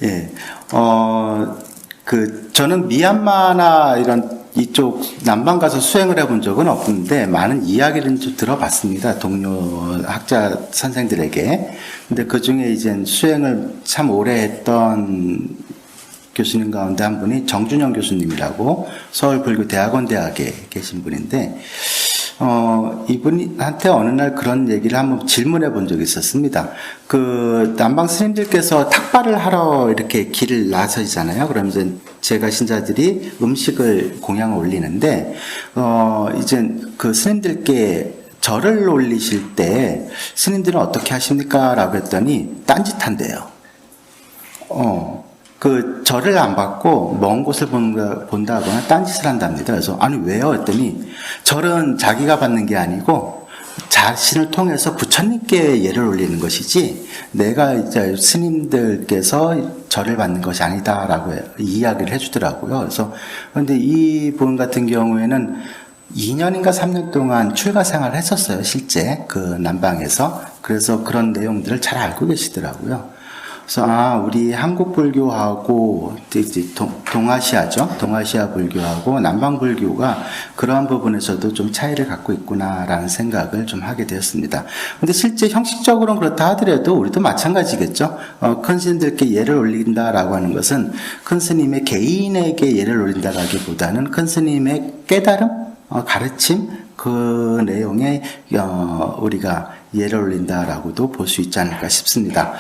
예, 저는 미얀마나 이런 이쪽 남방 가서 수행을 해본 적은 없는데 많은 이야기를 좀 들어봤습니다. 동료 학자 선생들에게. 근데 그 중에 이제 수행을 참 오래 했던 교수님 가운데 한 분이 정준영 교수님이라고 서울불교대학원 대학에 계신 분인데, 이분한테 어느 날 그런 얘기를 한번 질문해 본 적이 있었습니다. 남방 스님들께서 탁발을 하러 이렇게 길을 나서시잖아요. 그럼 이제 제가 신자들이 음식을 공양을 올리는데, 이제 그 스님들께 절을 올리실 때 스님들은 어떻게 하십니까? 라고 했더니 딴짓한대요. 절을 안 받고 먼 곳을 본다거나 딴짓을 한답니다. 그래서, 아니, 왜요? 했더니, 절은 자기가 받는 게 아니고, 자신을 통해서 부처님께 예를 올리는 것이지, 내가 이제 스님들께서 절을 받는 것이 아니다라고 이야기를 해주더라고요. 그래서, 그런데 이분 같은 경우에는 2년인가 3년 동안 출가 생활을 했었어요, 실제. 남방에서. 그래서 그런 내용들을 잘 알고 계시더라고요. 그래서 우리 한국 불교하고 동아시아죠. 동아시아 불교하고 남방 불교가 그러한 부분에서도 좀 차이를 갖고 있구나라는 생각을 좀 하게 되었습니다. 근데 실제 형식적으로는 그렇다 하더라도 우리도 마찬가지겠죠. 큰 스님들께 예를 올린다라고 하는 것은 큰 스님의 개인에게 예를 올린다라기보다는 큰 스님의 깨달음, 가르침, 그 내용에 우리가 예를 올린다라고도 볼 수 있지 않을까 싶습니다.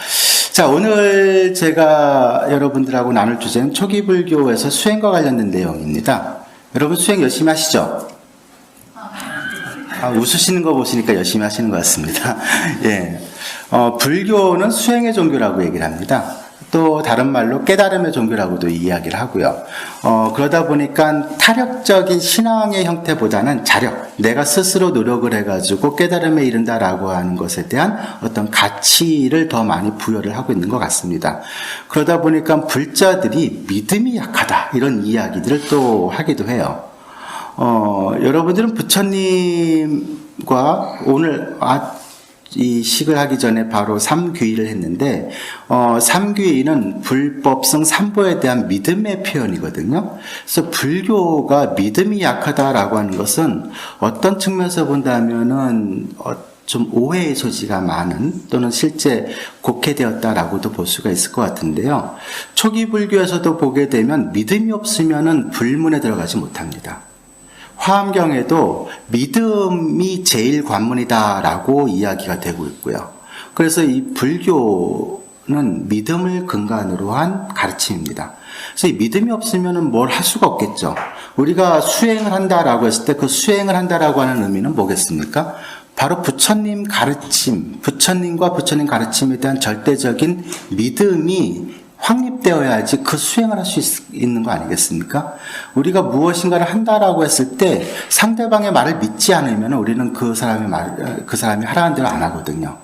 자, 오늘 제가 여러분들하고 나눌 주제는 초기 불교에서 수행과 관련된 내용입니다. 여러분 수행 열심히 하시죠? 웃으시는 거 보시니까 열심히 하시는 것 같습니다. 예, 불교는 수행의 종교라고 얘기를 합니다. 또 다른 말로 깨달음의 종교라고도 이야기를 하고요. 그러다 보니까 타력적인 신앙의 형태보다는 자력, 내가 스스로 노력을 해가지고 깨달음에 이른다라고 하는 것에 대한 어떤 가치를 더 많이 부여를 하고 있는 것 같습니다. 그러다 보니까 불자들이 믿음이 약하다 이런 이야기들을 또 하기도 해요. 여러분들은 부처님과 오늘 이 식을 하기 전에 바로 삼귀의를 했는데, 삼귀의는 불법성 삼보에 대한 믿음의 표현이거든요. 그래서 불교가 믿음이 약하다라고 하는 것은 어떤 측면에서 본다면은 좀 오해의 소지가 많은 또는 실제 곡해되었다라고도 볼 수가 있을 것 같은데요. 초기 불교에서도 보게 되면 믿음이 없으면은 불문에 들어가지 못합니다. 화엄경에도 믿음이 제일 관문이다라고 이야기가 되고 있고요. 그래서 이 불교는 믿음을 근간으로 한 가르침입니다. 그래서 이 믿음이 없으면 뭘 할 수가 없겠죠. 우리가 수행을 한다라고 했을 때 그 수행을 한다라고 하는 의미는 뭐겠습니까? 바로 부처님 가르침, 부처님과 부처님 가르침에 대한 절대적인 믿음이 확립되어야지 그 수행을 할 수 있는 거 아니겠습니까? 우리가 무엇인가를 한다라고 했을 때 상대방의 말을 믿지 않으면 우리는 그 사람이 하라는 대로 안 하거든요.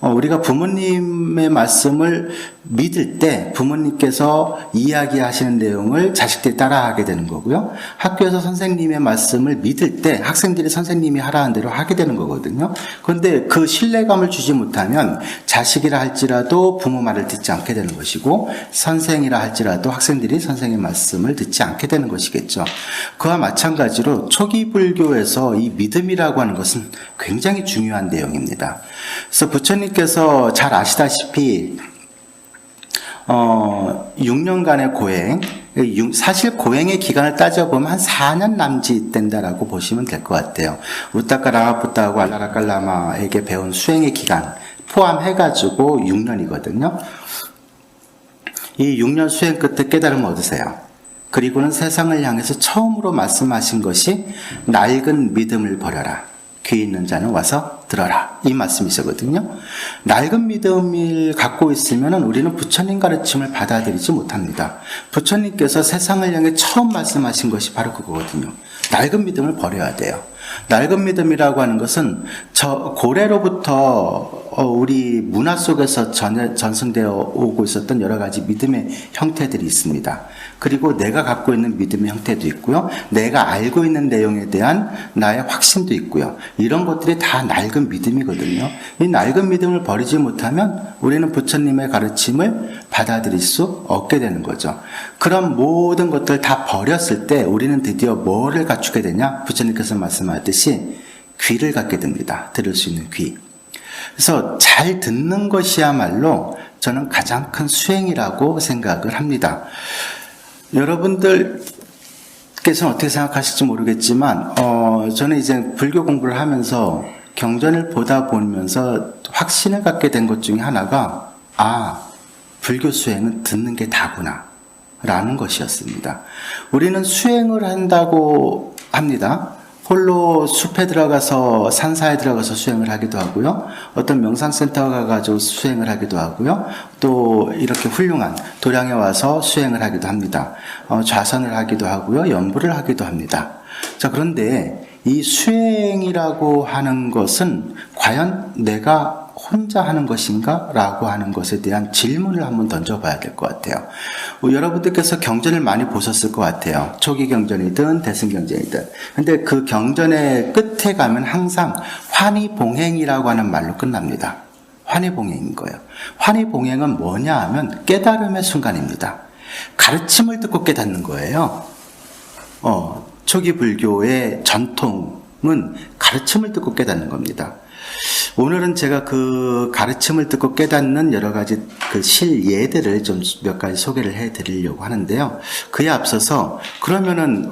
우리가 부모님의 말씀을 믿을 때 부모님께서 이야기하시는 내용을 자식들이 따라하게 되는 거고요. 학교에서 선생님의 말씀을 믿을 때 학생들이 선생님이 하라는 대로 하게 되는 거거든요. 그런데 그 신뢰감을 주지 못하면 자식이라 할지라도 부모 말을 듣지 않게 되는 것이고, 선생이라 할지라도 학생들이 선생의 말씀을 듣지 않게 되는 것이겠죠. 그와 마찬가지로 초기 불교에서 이 믿음이라고 하는 것은 굉장히 중요한 내용입니다. 그래서 부처님께서 잘 아시다시피 6년간의 고행, 사실 고행의 기간을 따져보면 한 4년 남짓 된다라고 보시면 될 것 같아요. 우타카 라마푸타하고 알라라칼라마에게 배운 수행의 기간 포함해가지고 6년이거든요. 이 6년 수행 끝에 깨달음을 얻으세요. 그리고는 세상을 향해서 처음으로 말씀하신 것이 낡은 믿음을 버려라. 귀 있는 자는 와서 들어라. 이 말씀이시거든요. 낡은 믿음을 갖고 있으면 우리는 부처님 가르침을 받아들이지 못합니다. 부처님께서 세상을 향해 처음 말씀하신 것이 바로 그거거든요. 낡은 믿음을 버려야 돼요. 낡은 믿음이라고 하는 것은 고래로부터 우리 문화 속에서 전승되어 오고 있었던 여러 가지 믿음의 형태들이 있습니다. 그리고 내가 갖고 있는 믿음의 형태도 있고요. 내가 알고 있는 내용에 대한 나의 확신도 있고요. 이런 것들이 다 낡은 믿음이거든요. 이 낡은 믿음을 버리지 못하면 우리는 부처님의 가르침을 받아들일 수 없게 되는 거죠. 그런 모든 것들 다 버렸을 때 우리는 드디어 뭐를 갖추게 되냐? 부처님께서 말씀하셨듯이 귀를 갖게 됩니다. 들을 수 있는 귀. 그래서 잘 듣는 것이야말로 저는 가장 큰 수행이라고 생각을 합니다. 여러분들께서는 어떻게 생각하실지 모르겠지만 저는 이제 불교 공부를 하면서 경전을 보다 보면서 확신을 갖게 된 것 중에 하나가 불교 수행은 듣는 게 다구나 라는 것이었습니다. 우리는 수행을 한다고 합니다. 홀로 숲에 들어가서 산사에 들어가서 수행을 하기도 하고요. 어떤 명상센터 가가지고 수행을 하기도 하고요. 또 이렇게 훌륭한 도량에 와서 수행을 하기도 합니다. 좌선을 하기도 하고요. 연부를 하기도 합니다. 자, 그런데 이 수행이라고 하는 것은 과연 내가 혼자 하는 것인가? 라고 하는 것에 대한 질문을 한번 던져봐야 될 것 같아요. 여러분들께서 경전을 많이 보셨을 것 같아요. 초기 경전이든 대승경전이든. 근데 그 경전의 끝에 가면 항상 환희봉행이라고 하는 말로 끝납니다. 환희봉행인 거예요. 환희봉행은 뭐냐 하면 깨달음의 순간입니다. 가르침을 듣고 깨닫는 거예요. 초기 불교의 전통은 가르침을 듣고 깨닫는 겁니다. 오늘은 제가 그 가르침을 듣고 깨닫는 여러 가지 그 실예들을 좀 몇 가지 소개를 해 드리려고 하는데요. 그에 앞서서 그러면은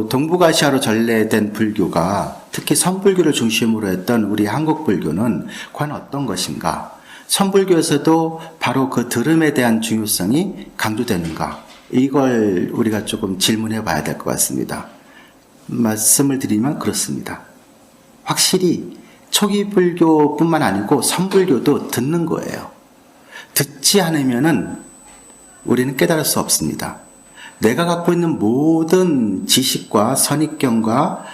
동북아시아로 전래된 불교가 특히 선불교를 중심으로 했던 우리 한국 불교는 과연 어떤 것인가? 선불교에서도 바로 그 들음에 대한 중요성이 강조되는가? 이걸 우리가 조금 질문해 봐야 될 것 같습니다. 말씀을 드리면 그렇습니다. 확실히 초기 불교뿐만 아니고 선불교도 듣는 거예요. 듣지 않으면은 우리는 깨달을 수 없습니다. 내가 갖고 있는 모든 지식과 선입견과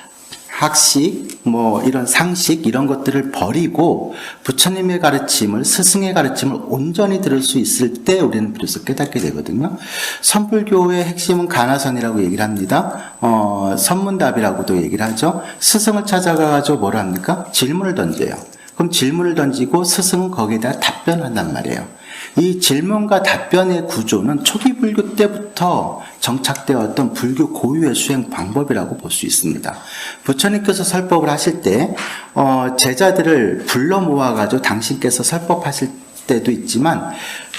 학식, 이런 상식, 이런 것들을 버리고 부처님의 가르침을, 스승의 가르침을 온전히 들을 수 있을 때 우리는 비로소 깨닫게 되거든요. 선불교의 핵심은 가나선이라고 얘기를 합니다. 선문답이라고도 얘기를 하죠. 스승을 찾아가가지고 뭘 합니까? 질문을 던져요. 그럼 질문을 던지고 스승은 거기에 대한 답변을 한단 말이에요. 이 질문과 답변의 구조는 초기 불교 때부터 정착되었던 불교 고유의 수행 방법이라고 볼 수 있습니다. 부처님께서 설법을 하실 때 제자들을 불러 모아가지고 당신께서 설법하실 때도 있지만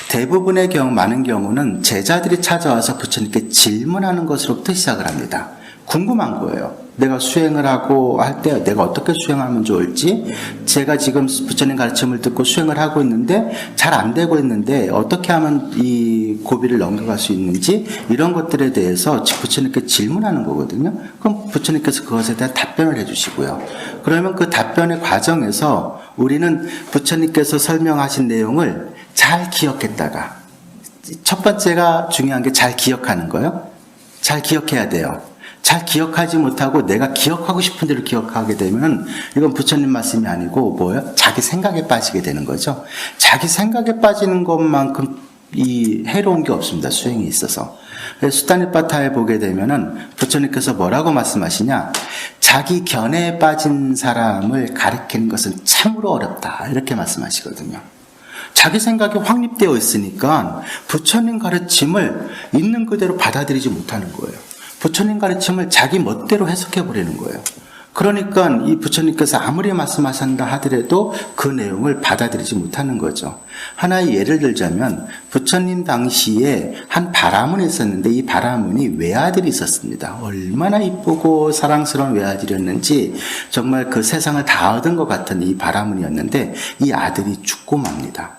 대부분의 경우, 많은 경우는 제자들이 찾아와서 부처님께 질문하는 것으로부터 시작을 합니다. 궁금한 거예요. 내가 수행을 하고 할 때 내가 어떻게 수행하면 좋을지, 제가 지금 부처님 가르침을 듣고 수행을 하고 있는데 잘 안 되고 있는데 어떻게 하면 이 고비를 넘겨갈 수 있는지, 이런 것들에 대해서 부처님께 질문하는 거거든요. 그럼 부처님께서 그것에 대한 답변을 해주시고요. 그러면 그 답변의 과정에서 우리는 부처님께서 설명하신 내용을 잘 기억했다가, 첫 번째가 중요한 게 잘 기억하는 거예요. 잘 기억해야 돼요. 잘 기억하지 못하고 내가 기억하고 싶은 대로 기억하게 되면 이건 부처님 말씀이 아니고 뭐예요? 자기 생각에 빠지게 되는 거죠. 자기 생각에 빠지는 것만큼 해로운 게 없습니다. 수행에 있어서. 수타니파타에 보게 되면은 부처님께서 뭐라고 말씀하시냐? 자기 견해에 빠진 사람을 가르치는 것은 참으로 어렵다. 이렇게 말씀하시거든요. 자기 생각이 확립되어 있으니까 부처님 가르침을 있는 그대로 받아들이지 못하는 거예요. 부처님 가르침을 자기 멋대로 해석해버리는 거예요. 그러니까 이 부처님께서 아무리 말씀하신다 하더라도 그 내용을 받아들이지 못하는 거죠. 하나의 예를 들자면 부처님 당시에 한 바라문이 있었는데 이 바라문이 외아들이 있었습니다. 얼마나 이쁘고 사랑스러운 외아들이었는지 정말 그 세상을 다 얻은 것 같은 이 바라문이었는데 이 아들이 죽고 맙니다.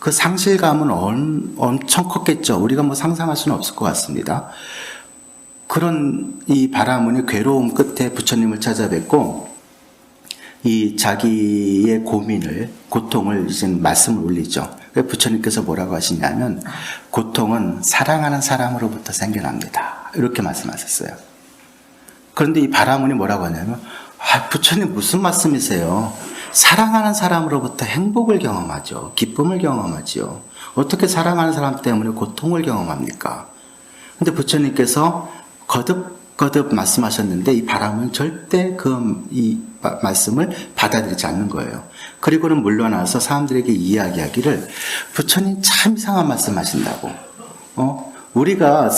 그 상실감은 엄청 컸겠죠. 우리가 상상할 수는 없을 것 같습니다. 그런 이 바라문이 괴로움 끝에 부처님을 찾아뵙고 이 자기의 고통을 이제 말씀을 올리죠. 부처님께서 뭐라고 하시냐면 고통은 사랑하는 사람으로부터 생겨납니다. 이렇게 말씀하셨어요. 그런데 이 바라문이 뭐라고 하냐면 부처님 무슨 말씀이세요? 사랑하는 사람으로부터 행복을 경험하죠. 기쁨을 경험하죠. 어떻게 사랑하는 사람 때문에 고통을 경험합니까? 근데 부처님께서 거듭 말씀하셨는데 이 바람은 절대 이 말씀을 받아들이지 않는 거예요. 그리고는 물러나서 사람들에게 이야기하기를 부처님 참 이상한 말씀 하신다고. 우리가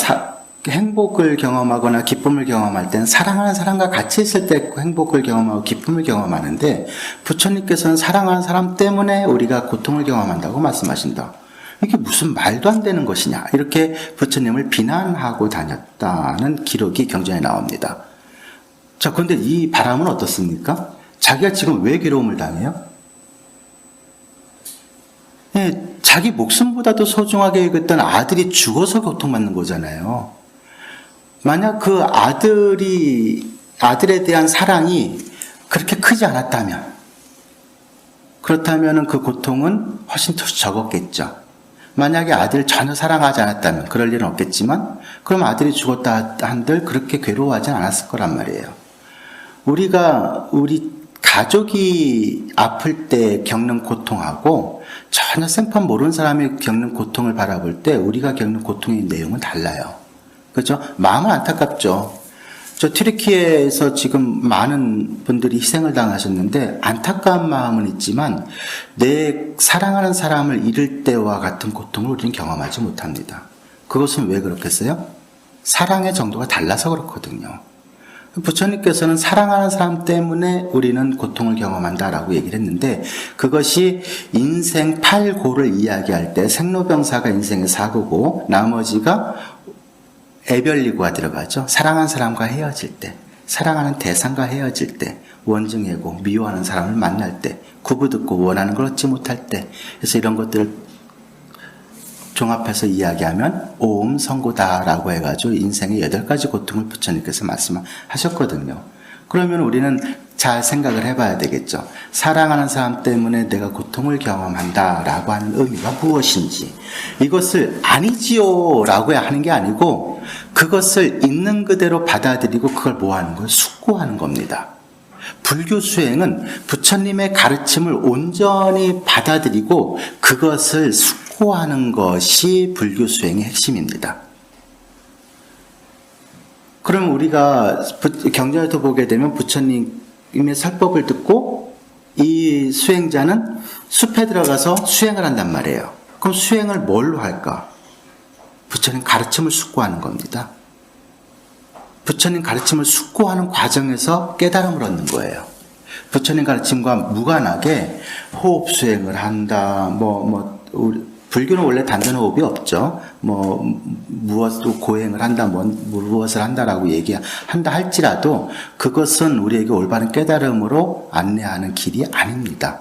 행복을 경험하거나 기쁨을 경험할 때는 사랑하는 사람과 같이 있을 때 행복을 경험하고 기쁨을 경험하는데 부처님께서는 사랑하는 사람 때문에 우리가 고통을 경험한다고 말씀하신다. 이게 무슨 말도 안 되는 것이냐. 이렇게 부처님을 비난하고 다녔다는 기록이 경전에 나옵니다. 자, 그런데 이 바람은 어떻습니까? 자기가 지금 왜 괴로움을 당해요? 자기 목숨보다도 소중하게 여겼던 아들이 죽어서 고통받는 거잖아요. 만약 그 아들에 대한 사랑이 그렇게 크지 않았다면, 그렇다면 그 고통은 훨씬 더 적었겠죠. 만약에 아들을 전혀 사랑하지 않았다면 그럴 일은 없겠지만, 그럼 아들이 죽었다 한들 그렇게 괴로워하지 않았을 거란 말이에요. 우리 가족이 아플 때 겪는 고통하고 전혀 생판 모르는 사람이 겪는 고통을 바라볼 때 우리가 겪는 고통의 내용은 달라요. 그렇죠? 마음은 안타깝죠. 저 튀르키예에서 지금 많은 분들이 희생을 당하셨는데 안타까운 마음은 있지만 내 사랑하는 사람을 잃을 때와 같은 고통을 우리는 경험하지 못합니다. 그것은 왜 그렇겠어요? 사랑의 정도가 달라서 그렇거든요. 부처님께서는 사랑하는 사람 때문에 우리는 고통을 경험한다라고 얘기를 했는데 그것이 인생 8고를 이야기할 때 생로병사가 인생의 4고고 나머지가 애별리고가 들어가죠. 사랑하는 사람과 헤어질 때, 사랑하는 대상과 헤어질 때, 원증해고 미워하는 사람을 만날 때, 구부듣고 원하는 걸 얻지 못할 때, 그래서 이런 것들을 종합해서 이야기하면 오음성고다라고 해가지고 인생의 8가지 고통을 부처님께서 말씀하셨거든요. 그러면 우리는 잘 생각을 해봐야 되겠죠. 사랑하는 사람 때문에 내가 고통을 경험한다라고 하는 의미가 무엇인지, 이것을 아니지요 라고 하는 게 아니고 그것을 있는 그대로 받아들이고 그걸 뭐하는 거예요? 숙고하는 겁니다. 불교 수행은 부처님의 가르침을 온전히 받아들이고 그것을 숙고하는 것이 불교 수행의 핵심입니다. 그럼 우리가 경전에서 보게 되면 부처님의 설법을 듣고 이 수행자는 숲에 들어가서 수행을 한단 말이에요. 그럼 수행을 뭘로 할까? 부처님 가르침을 숙고하는 겁니다. 부처님 가르침을 숙고하는 과정에서 깨달음을 얻는 거예요. 부처님 가르침과 무관하게 호흡 수행을 한다, 불교는 원래 단전 호흡이 없죠. 무엇으로 고행을 한다, 무엇을 한다라고 얘기한다 할지라도 그것은 우리에게 올바른 깨달음으로 안내하는 길이 아닙니다.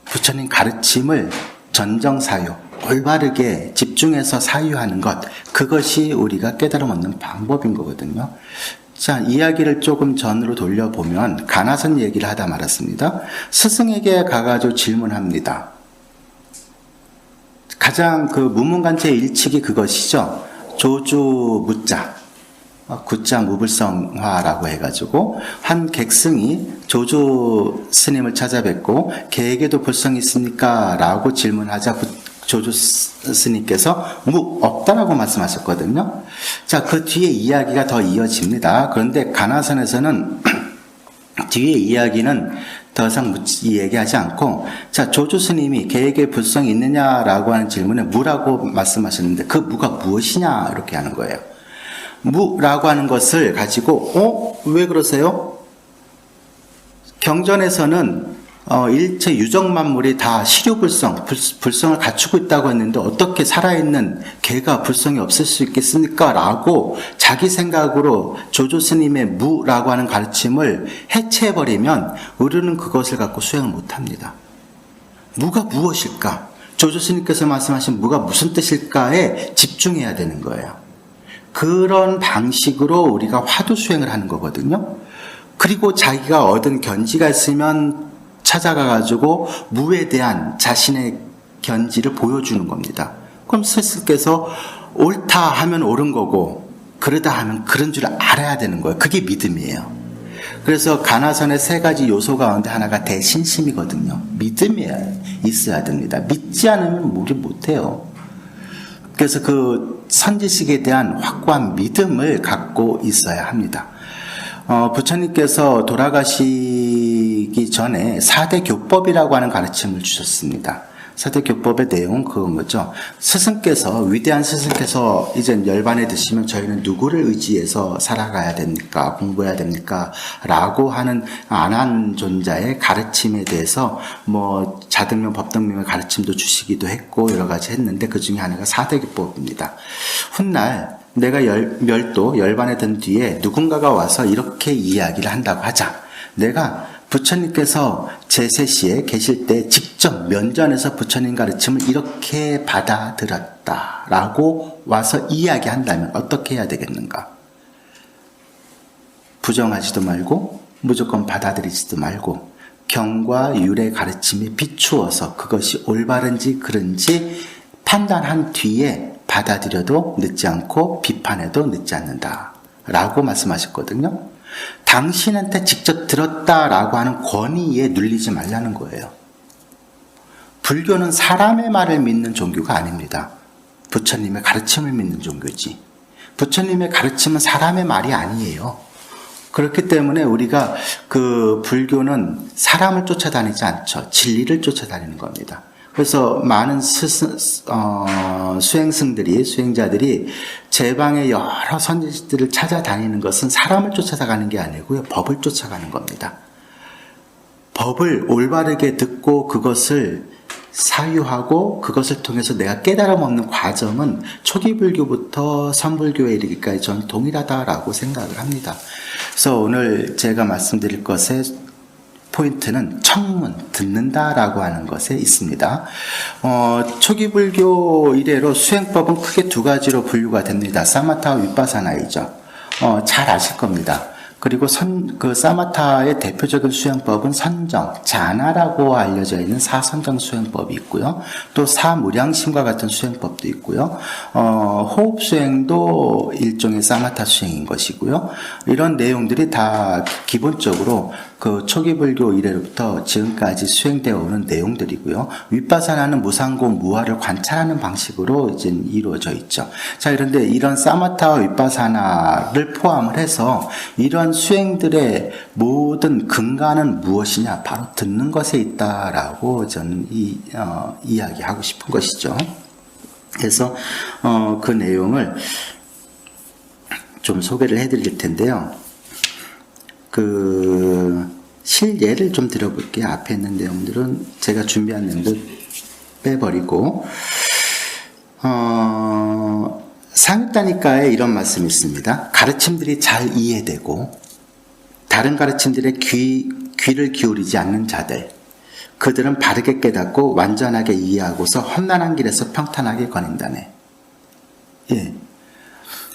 부처님 가르침을 전정사유, 올바르게 집중해서 사유하는 것, 그것이 우리가 깨달음 얻는 방법인 거거든요. 자, 이야기를 조금 전으로 돌려보면 가나선 얘기를 하다 말았습니다. 스승에게 가가지고 질문합니다. 가장 무문관체의 일칙이 그것이죠. 조주 무자, 구자 무불성화라고 해가지고 한 객승이 조주 스님을 찾아뵙고 개에게도 불성이 있습니까? 라고 질문하자 조주 스님께서 없다라고 말씀하셨거든요. 자, 그 뒤에 이야기가 더 이어집니다. 그런데 가나선에서는 뒤에 이야기는 더 이상 얘기하지 않고, 자, 조주 스님이 개에게 불성이 있느냐라고 하는 질문에 무라고 말씀하셨는데 그 무가 무엇이냐 이렇게 하는 거예요. 무라고 하는 것을 가지고 왜 그러세요? 경전에서는 일체 유정만물이 다 시류불성, 불성을 갖추고 있다고 했는데 어떻게 살아있는 개가 불성이 없을 수 있겠습니까? 라고 자기 생각으로 조조 스님의 무라고 하는 가르침을 해체해버리면 우리는 그것을 갖고 수행을 못합니다. 무가 무엇일까? 조조 스님께서 말씀하신 무가 무슨 뜻일까에 집중해야 되는 거예요. 그런 방식으로 우리가 화두 수행을 하는 거거든요. 그리고 자기가 얻은 견지가 있으면 찾아가가지고 무에 대한 자신의 견지를 보여주는 겁니다. 그럼 스스께서 옳다 하면 옳은 거고 그러다 하면 그런 줄 알아야 되는 거예요. 그게 믿음이에요. 그래서 가나선의 세 가지 요소 가운데 하나가 대신심이거든요. 믿음이 있어야 됩니다. 믿지 않으면 우리 못해요. 그래서 그 선지식에 대한 확고한 믿음을 갖고 있어야 합니다. 부처님께서 돌아가시기 전에 4대 교법이라고 하는 가르침을 주셨습니다. 4대 교법의 내용은 그건 거죠. 위대한 스승께서 이제 열반에 드시면 저희는 누구를 의지해서 살아가야 됩니까? 공부해야 됩니까? 라고 하는 안한존자의 가르침에 대해서 뭐 자등명, 법등명의 가르침도 주시기도 했고 여러 가지 했는데 그 중에 하나가 4대 교법입니다. 훗날 내가 열반에 든 뒤에 누군가가 와서 이렇게 이야기를 한다고 하자. 내가 부처님께서 제세시에 계실 때 직접 면전에서 부처님 가르침을 이렇게 받아들였다라고 와서 이야기한다면 어떻게 해야 되겠는가? 부정하지도 말고 무조건 받아들이지도 말고 경과 율의 가르침에 비추어서 그것이 올바른지 그른지 판단한 뒤에 받아들여도 늦지 않고 비판해도 늦지 않는다 라고 말씀하셨거든요. 당신한테 직접 들었다라고 하는 권위에 눌리지 말라는 거예요. 불교는 사람의 말을 믿는 종교가 아닙니다. 부처님의 가르침을 믿는 종교지. 부처님의 가르침은 사람의 말이 아니에요. 그렇기 때문에 우리가 그 불교는 사람을 쫓아다니지 않죠. 진리를 쫓아다니는 겁니다. 그래서 많은 수행자들이 제방의 여러 선지식들을 찾아다니는 것은 사람을 쫓아가는 게 아니고요. 법을 쫓아가는 겁니다. 법을 올바르게 듣고 그것을 사유하고 그것을 통해서 내가 깨달음 얻는 과정은 초기 불교부터 선불교에 이르기까지 저는 동일하다라고 생각을 합니다. 그래서 오늘 제가 말씀드릴 것의 포인트는 청문, 듣는다라고 하는 것에 있습니다. 초기 불교 이래로 수행법은 크게 두 가지로 분류가 됩니다. 사마타와 윗바사나이죠. 잘 아실 겁니다. 그리고 그 사마타의 대표적인 수행법은 선정, 자나라고 알려져 있는 사선정 수행법이 있고요. 또 사무량심과 같은 수행법도 있고요. 호흡 수행도 일종의 사마타 수행인 것이고요. 이런 내용들이 다 기본적으로 그 초기 불교 이래로부터 지금까지 수행되어 오는 내용들이고요. 윗바사나는 무상고 무아를 관찰하는 방식으로 이제 이루어져 있죠. 자, 그런데 이런 사마타와 윗바사나를 포함을 해서 이런 수행들의 모든 근간은 무엇이냐? 바로 듣는 것에 있다라고 저는 이야기하고 싶은 것이죠. 그래서 그 내용을 좀 소개를 해드릴 텐데요. 실예를 좀 들어볼게요. 앞에 있는 내용들은 제가 준비한 내용도 빼버리고, 상유다니까에 이런 말씀이 있습니다. 가르침들이 잘 이해되고, 다른 가르침들의 귀를 기울이지 않는 자들, 그들은 바르게 깨닫고 완전하게 이해하고서 험난한 길에서 평탄하게 거닌다네. 예.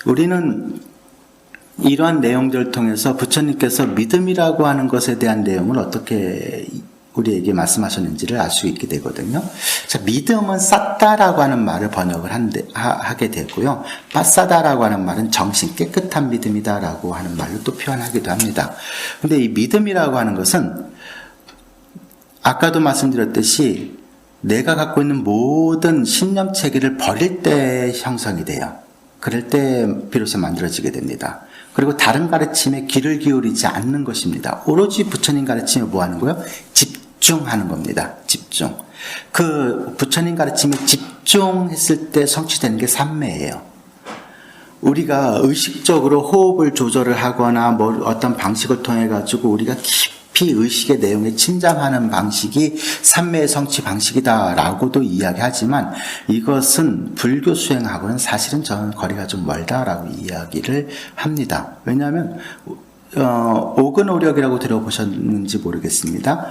우리는 이러한 내용들을 통해서 부처님께서 믿음이라고 하는 것에 대한 내용을 어떻게 우리에게 말씀하셨는지를 알 수 있게 되거든요. 자, 믿음은 쌌다라고 하는 말을 번역을 하게 되고요. 빠싸다라고 하는 말은 정신, 깨끗한 믿음이다라고 하는 말로 또 표현하기도 합니다. 근데 이 믿음이라고 하는 것은 아까도 말씀드렸듯이 내가 갖고 있는 모든 신념 체계를 버릴 때 형성이 돼요. 그럴 때 비로소 만들어지게 됩니다. 그리고 다른 가르침에 귀를 기울이지 않는 것입니다. 오로지 부처님 가르침에 뭐 하는 거예요? 집중하는 겁니다. 집중. 그 부처님 가르침에 집중했을 때 성취되는 게 삼매예요. 우리가 의식적으로 호흡을 조절을 하거나 어떤 방식을 통해 가지고 우리가 깊이 의식의 내용에 침잠하는 방식이 삼매의 성취 방식이다라고도 이야기하지만 이것은 불교 수행하고는 사실은 저는 거리가 좀 멀다라고 이야기를 합니다. 왜냐하면 오근오력이라고 들어보셨는지 모르겠습니다.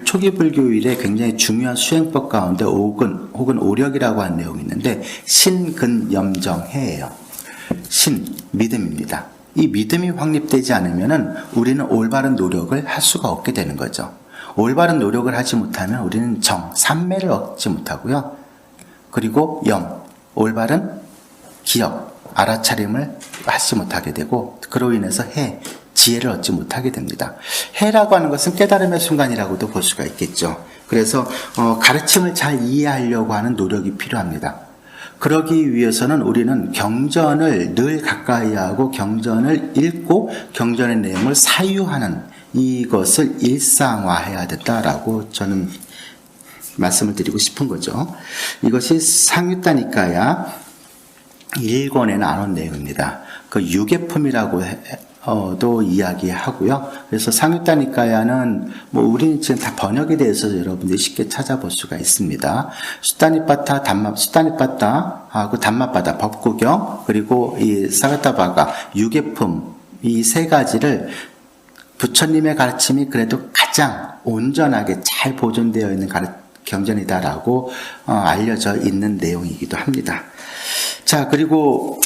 초기 불교일에 굉장히 중요한 수행법 가운데 오근 혹은 오력이라고 하는 내용이 있는데 신근염정해예요. 신, 믿음입니다. 이 믿음이 확립되지 않으면 우리는 올바른 노력을 할 수가 없게 되는 거죠. 올바른 노력을 하지 못하면 우리는 정, 삼매를 얻지 못하고요. 그리고 영, 올바른 기억, 알아차림을 하지 못하게 되고 그로 인해서 해, 지혜를 얻지 못하게 됩니다. 해라고 하는 것은 깨달음의 순간이라고도 볼 수가 있겠죠. 그래서 가르침을 잘 이해하려고 하는 노력이 필요합니다. 그러기 위해서는 우리는 경전을 늘 가까이 하고 경전을 읽고 경전의 내용을 사유하는 이것을 일상화해야 된다라고 저는 말씀을 드리고 싶은 거죠. 이것이 상유따니까야 1권에 나눈 내용입니다. 그 유계품이라고도 이야기하고요. 그래서 상유따니까야는 우리는 지금 다 번역에 대해서 여러분들이 쉽게 찾아볼 수가 있습니다. 수타니빠타하고 담마빠다 법구경 그리고 이 사가타바가 유계품 이 세 가지를 부처님의 가르침이 그래도 가장 온전하게 잘 보존되어 있는 경전이다라고 알려져 있는 내용이기도 합니다. 자, 그리고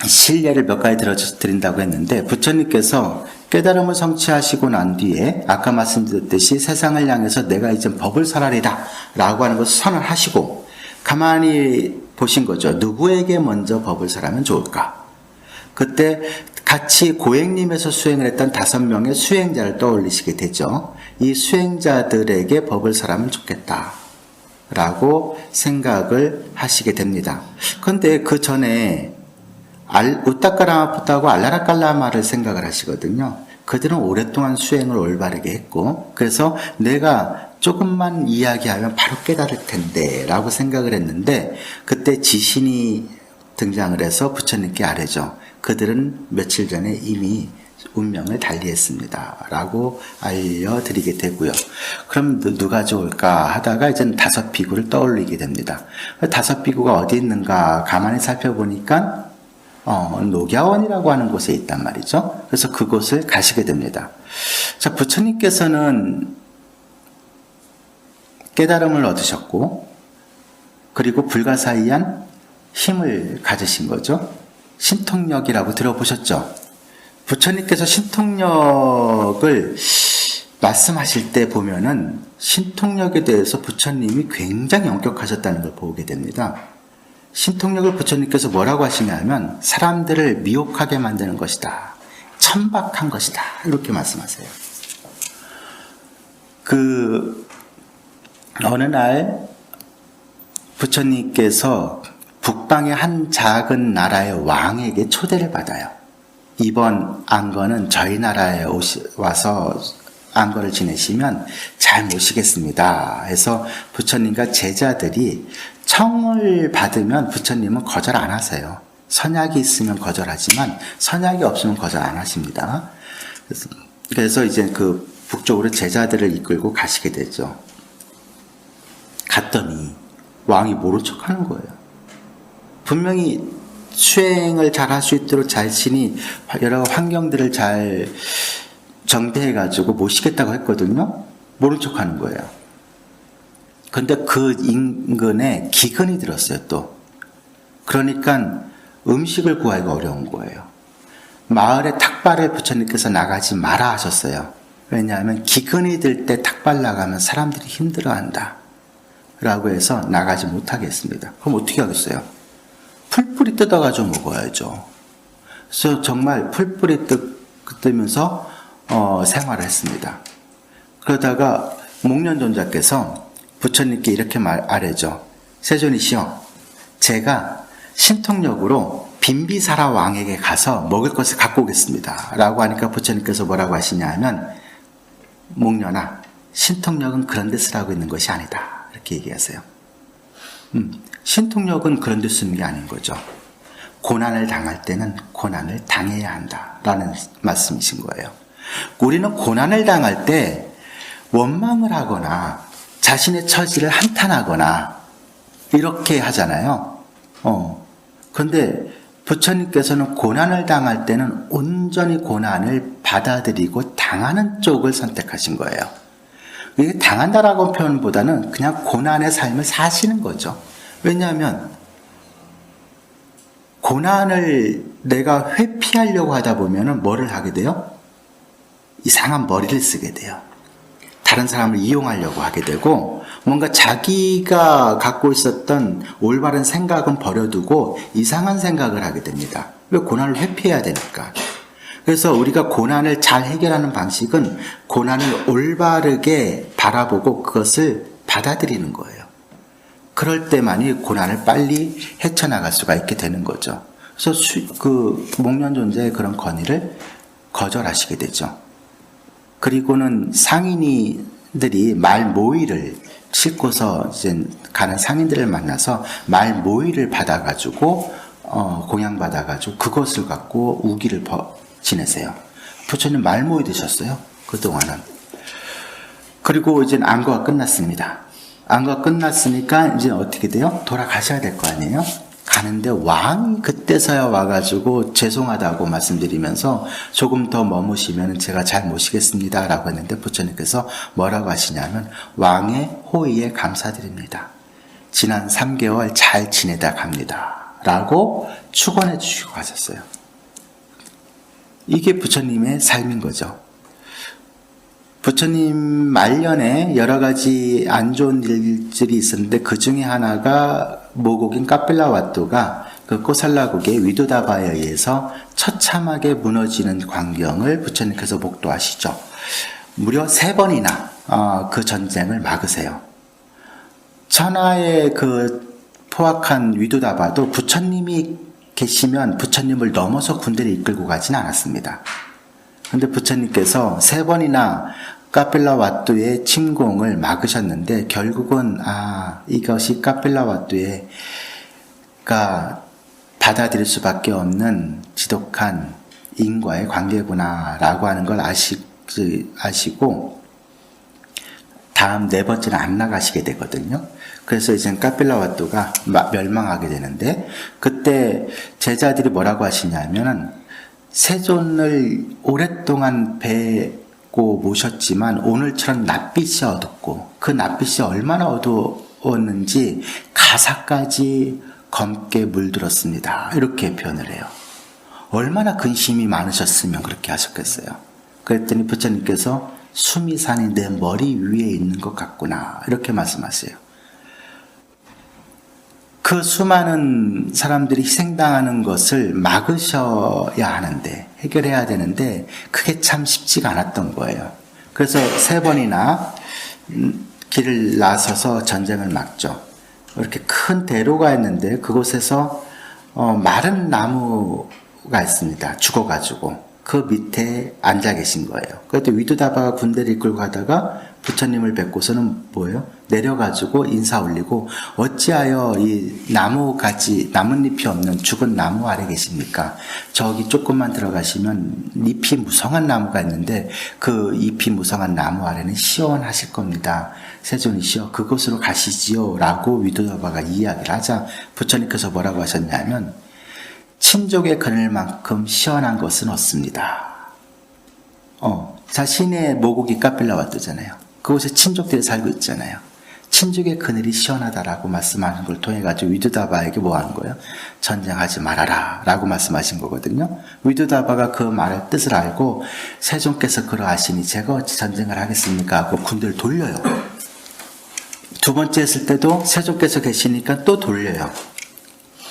실례를 몇 가지 들어드린다고 했는데 부처님께서 깨달음을 성취하시고 난 뒤에 아까 말씀드렸듯이 세상을 향해서 내가 이제 법을 설하리다 라고 하는 것을 선언하시고 가만히 보신 거죠. 누구에게 먼저 법을 설하면 좋을까? 그때 같이 고행림에서 수행을 했던 5명의 수행자를 떠올리시게 되죠. 이 수행자들에게 법을 설하면 좋겠다 라고 생각을 하시게 됩니다. 그런데 그 전에 우따까라마푸타하고 알라라깔라마를 생각을 하시거든요. 그들은 오랫동안 수행을 올바르게 했고 그래서 내가 조금만 이야기하면 바로 깨달을 텐데 라고 생각을 했는데 그때 지신이 등장을 해서 부처님께 아뢰죠. 그들은 며칠 전에 이미 운명을 달리했습니다 라고 알려드리게 되고요. 그럼 누가 좋을까 하다가 이제 5 비구를 떠올리게 됩니다. 5 비구가 어디 있는가 가만히 살펴보니까 녹야원이라고 하는 곳에 있단 말이죠. 그래서 그곳을 가시게 됩니다. 자, 부처님께서는 깨달음을 얻으셨고 그리고 불가사의한 힘을 가지신 거죠. 신통력이라고 들어보셨죠? 부처님께서 신통력을 말씀하실 때 보면은 신통력에 대해서 부처님이 굉장히 엄격하셨다는 걸 보게 됩니다. 신통력을 부처님께서 뭐라고 하시냐면 사람들을 미혹하게 만드는 것이다. 천박한 것이다. 이렇게 말씀하세요. 어느 날 부처님께서 북방의 한 작은 나라의 왕에게 초대를 받아요. 이번 안건은 저희 나라에 와서 안건을 지내시면 잘 모시겠습니다. 해서 부처님과 제자들이 청을 받으면 부처님은 거절 안 하세요. 선약이 있으면 거절하지만 선약이 없으면 거절 안 하십니다. 그래서 이제 그 북쪽으로 제자들을 이끌고 가시게 되죠. 갔더니 왕이 모른 척 하는 거예요. 분명히 수행을 잘 할 수 있도록 자신이 여러 환경들을 잘 정비해가지고 모시겠다고 했거든요. 모른 척 하는 거예요. 근데 그 인근에 기근이 들었어요, 또. 그러니까 음식을 구하기가 어려운 거예요. 마을에 탁발을 부처님께서 나가지 마라 하셨어요. 왜냐하면 기근이 들 때 탁발 나가면 사람들이 힘들어한다. 라고 해서 나가지 못하게 했습니다. 그럼 어떻게 하겠어요? 풀뿌리 뜯어가지고 먹어야죠. 그래서 정말 풀뿌리 뜯으면서 생활을 했습니다. 그러다가 목련존자께서 부처님께 이렇게 아뢰죠. 세존이시여, 제가 신통력으로 빈비사라 왕에게 가서 먹을 것을 갖고 오겠습니다. 라고 하니까 부처님께서 뭐라고 하시냐 하면 목련아, 신통력은 그런 데 쓰라고 있는 것이 아니다. 이렇게 얘기하세요. 신통력은 그런 데 쓰는 게 아닌 거죠. 고난을 당할 때는 고난을 당해야 한다라는 말씀이신 거예요. 우리는 고난을 당할 때 원망을 하거나 자신의 처지를 한탄하거나 이렇게 하잖아요. 그런데 부처님께서는 고난을 당할 때는 온전히 고난을 받아들이고 당하는 쪽을 선택하신 거예요. 이게 당한다라고 표현보다는 그냥 고난의 삶을 사시는 거죠. 왜냐하면 고난을 내가 회피하려고 하다 보면은 뭐를 하게 돼요? 이상한 머리를 쓰게 돼요. 다른 사람을 이용하려고 하게 되고 뭔가 자기가 갖고 있었던 올바른 생각은 버려두고 이상한 생각을 하게 됩니다. 왜? 고난을 회피해야 되니까. 그래서 우리가 고난을 잘 해결하는 방식은 고난을 올바르게 바라보고 그것을 받아들이는 거예요. 그럴 때만이 고난을 빨리 헤쳐나갈 수가 있게 되는 거죠. 그래서 목련 존재의 그런 건의를 거절하시게 되죠. 그리고는 상인이들이 말 모이를 싣고서 이제 가는 상인들을 만나서 말 모이를 받아가지고 공양받아가지고 그것을 갖고 우기를 지내세요. 부처님 말 모이 되셨어요. 그동안은. 그리고 이제 안거가 끝났습니다. 안거가 끝났으니까 이제 어떻게 돼요? 돌아가셔야 될 거 아니에요? 가는데 왕이 그때서야 와가지고 죄송하다고 말씀드리면서 조금 더 머무시면 제가 잘 모시겠습니다 라고 했는데 부처님께서 뭐라고 하시냐면 왕의 호의에 감사드립니다. 지난 3개월 잘 지내다 갑니다 라고 축원해 주시고 가셨어요. 이게 부처님의 삶인 거죠. 부처님 말년에 여러 가지 안 좋은 일들이 있었는데 그 중에 하나가 모국인 카필라와토가 그 코살라국의 위도다바에 의해서 처참하게 무너지는 광경을 부처님께서 목도하시죠. 무려 3번이나 그 전쟁을 막으세요. 천하의 그 포악한 위도다바도 부처님이 계시면 부처님을 넘어서 군대를 이끌고 가진 않았습니다. 그런데 부처님께서 3번이나 카필라와토의 침공을 막으셨는데 결국은 이것이 카필라와토가 받아들일 수밖에 없는 지독한 인과의 관계구나라고 하는 걸 아시고 다음 4번째는 안 나가시게 되거든요. 그래서 이제 카필라와토가 멸망하게 되는데 그때 제자들이 뭐라고 하시냐면은 세존을 오랫동안 뵈고 모셨지만 오늘처럼 낯빛이 어둡고 그 낯빛이 얼마나 어두웠는지 가사까지 검게 물들었습니다. 이렇게 표현을 해요. 얼마나 근심이 많으셨으면 그렇게 하셨겠어요. 그랬더니 부처님께서 수미산이 내 머리 위에 있는 것 같구나 이렇게 말씀하세요. 그 수많은 사람들이 희생당하는 것을 막으셔야 하는데 해결해야 되는데 그게 참 쉽지가 않았던 거예요. 그래서 3번이나 길을 나서서 전쟁을 막죠. 이렇게 큰 대로가 있는데 그곳에서 마른 나무가 있습니다. 죽어가지고 그 밑에 앉아 계신 거예요. 그때 위도다바가 군대를 이끌고 가다가 부처님을 뵙고서는 뭐예요? 내려가지고 인사 올리고 어찌하여 이 나뭇잎이 없는 죽은 나무 아래 계십니까? 저기 조금만 들어가시면 잎이 무성한 나무가 있는데 그 잎이 무성한 나무 아래는 시원하실 겁니다. 세존이시여 그곳으로 가시지요 라고 위도다바가 이야기를 하자 부처님께서 뭐라고 하셨냐면 친족의 그늘만큼 시원한 것은 없습니다. 자신의 모국이 카필라와토잖아요. 그곳에 친족들이 살고 있잖아요. 친족의 그늘이 시원하다라고 말씀하는 걸 통해 가지고 위도다바에게 뭐 하는 거예요? 전쟁하지 말아라 라고 말씀하신 거거든요. 위도다바가 그 말의 뜻을 알고 세존께서 그러하시니 제가 어찌 전쟁을 하겠습니까? 하고 군대를 돌려요. 2번째 했을 때도 세존께서 계시니까 또 돌려요.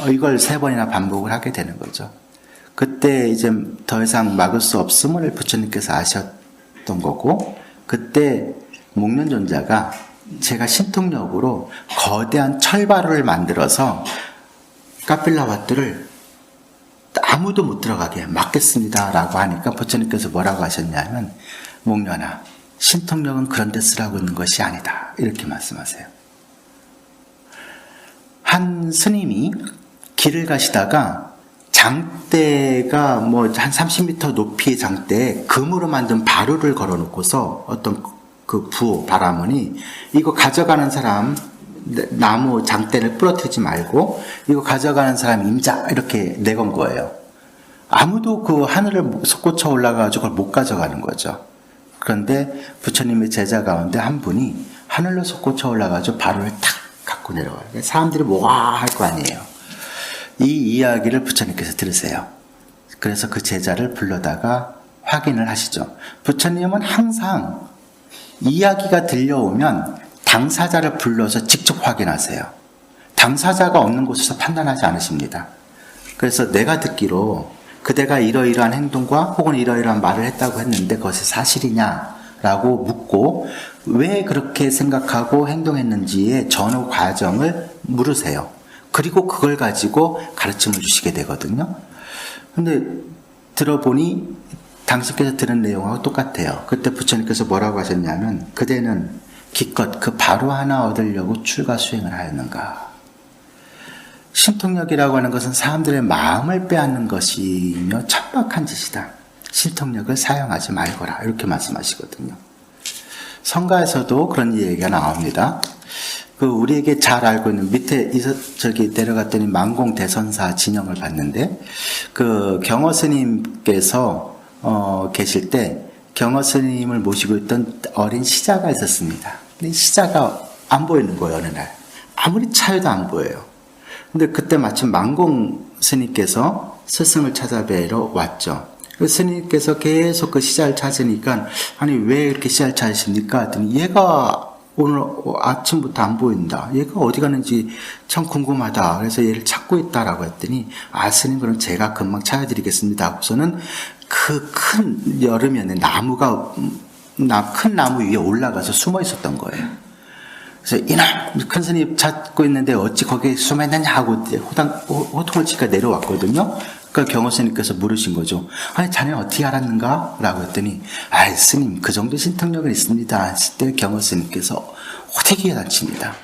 이걸 3번이나 반복을 하게 되는 거죠. 그때 이제 더 이상 막을 수 없음을 부처님께서 아셨던 거고 그때 목련존자가 제가 신통력으로 거대한 철바로를 만들어서 카필라와토를 아무도 못 들어가게 막겠습니다 라고 하니까 부처님께서 뭐라고 하셨냐면 목련아 신통력은 그런 데 쓰라고 있는 것이 아니다 이렇게 말씀하세요. 한 스님이 길을 가시다가 장대가 뭐 한 30m 높이의 장대에 금으로 만든 바루를 걸어놓고서 어떤 그 부호 바라머니 이거 가져가는 사람 나무 장대를 부러뜨리지 말고 이거 가져가는 사람 임자 이렇게 내건 거예요. 아무도 그 하늘을 솟구쳐 올라가지고 그걸 못 가져가는 거죠. 그런데 부처님의 제자 가운데 한 분이 하늘로 솟구쳐 올라가지고 바루를 탁 갖고 내려와요. 사람들이 뭐가 할 거 아니에요. 이 이야기를 부처님께서 들으세요. 그래서 그 제자를 불러다가 확인을 하시죠. 부처님은 항상 이야기가 들려오면 당사자를 불러서 직접 확인하세요. 당사자가 없는 곳에서 판단하지 않으십니다. 그래서 내가 듣기로 그대가 이러이러한 행동과 혹은 이러이러한 말을 했다고 했는데 그것이 사실이냐라고 묻고 왜 그렇게 생각하고 행동했는지의 전후 과정을 물으세요. 그리고 그걸 가지고 가르침을 주시게 되거든요. 근데 들어보니 당신께서 들은 내용하고 똑같아요. 그때 부처님께서 뭐라고 하셨냐면 그대는 기껏 그 바로 하나 얻으려고 출가 수행을 하였는가. 신통력이라고 하는 것은 사람들의 마음을 빼앗는 것이며 천박한 짓이다. 신통력을 사용하지 말거라. 이렇게 말씀하시거든요. 성가에서도 그런 얘기가 나옵니다. 우리에게 잘 알고 있는 밑에 저기 내려갔더니 만공 대선사 진영을 봤는데 경어 스님께서 계실 때 경어 스님을 모시고 있던 어린 시자가 있었습니다. 근데 시자가 안 보이는 거예요, 어느 날. 아무리 차여도 안 보여요. 근데 그때 마침 만공 스님께서 스승을 찾아뵈러 왔죠. 그 스님께서 계속 그 시자를 찾으니까 아니 왜 이렇게 시자를 찾으십니까? 했더니 얘가 오늘 아침부터 안 보인다. 얘가 어디 갔는지 참 궁금하다. 그래서 얘를 찾고 있다라고 했더니 스님 그럼 제가 금방 찾아드리겠습니다. 하고서는 그 큰 여름이었는데 나무가 큰 나무 위에 올라가서 숨어 있었던 거예요. 그래서 이놈 큰 스님 찾고 있는데 어찌 거기에 숨어 있느냐 하고 호통을 치니까 내려왔거든요. 그러니까 경호 스님께서 물으신 거죠. 아니 자네는 어떻게 알았는가? 라고 했더니 스님 그 정도 신통력은 있습니다. 했을 때 경호 스님께서 호되게 야단칩니다.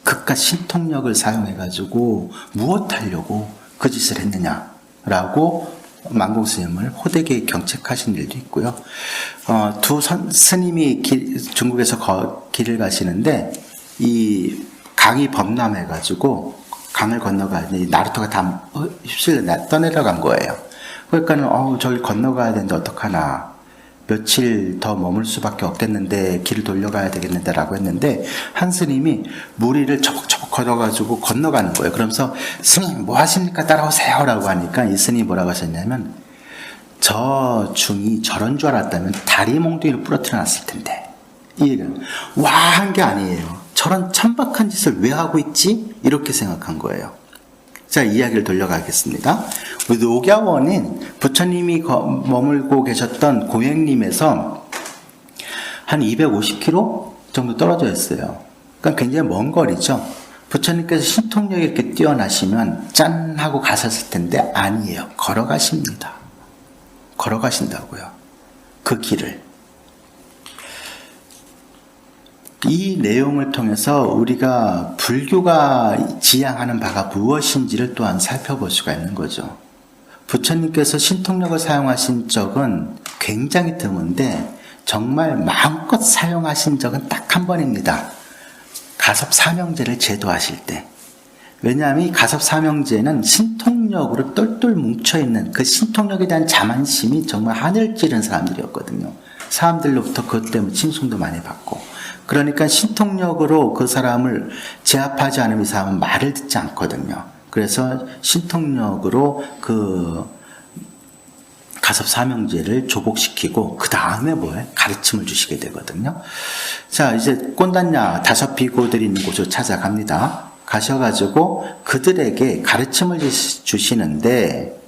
그깟 신통력을 사용해가지고 무엇하려고 그 짓을 했느냐라고 만공 스님을 호되게 경책하신 일도 있고요. 두 스님이 중국에서 길을 가시는데 이 강이 범람해가지고 강을 건너가니 나루토가 다 휩쓸려 떠내려간 거예요. 그러니까는 저기 건너가야 되는데 어떡하나 며칠 더 머물 수밖에 없겠는데 길을 돌려가야 되겠는데 라고 했는데 한 스님이 무리를 처벅처벅 걸어가지고 건너가는 거예요. 그러면서 스님 뭐 하십니까? 따라오세요 라고 하니까 이 스님이 뭐라고 하셨냐면 저 중이 저런 줄 알았다면 다리 몽둥이를 부러뜨려 놨을 텐데 이 얘기는 와 한 게 아니에요. 저런 천박한 짓을 왜 하고 있지? 이렇게 생각한 거예요. 자, 이야기를 돌려가겠습니다. 녹야원인 부처님이 머물고 계셨던 고행림에서 한 250km 정도 떨어져 있어요. 그러니까 굉장히 먼 거리죠. 부처님께서 신통력이 이렇게 뛰어나시면 짠 하고 가셨을 텐데 아니에요. 걸어가십니다. 걸어가신다고요. 그 길을. 이 내용을 통해서 우리가 불교가 지향하는 바가 무엇인지를 또한 살펴볼 수가 있는 거죠. 부처님께서 신통력을 사용하신 적은 굉장히 드문데 정말 마음껏 사용하신 적은 딱 한 번입니다. 가섭사명제를 제도하실 때. 왜냐하면 이 가섭사명제는 신통력으로 똘똘 뭉쳐있는 그 신통력에 대한 자만심이 정말 하늘 찌른 사람들이었거든요. 사람들로부터 그것 때문에 칭송도 많이 받고. 그러니까 신통력으로 그 사람을 제압하지 않으면 이 사람은 말을 듣지 않거든요. 그래서 신통력으로 그 가섭사명제를 조복시키고 그 다음에 뭐예요? 가르침을 주시게 되거든요. 자, 이제 꼰단야 5 비고들이 있는 곳으로 찾아갑니다. 가셔가지고 그들에게 가르침을 주시는데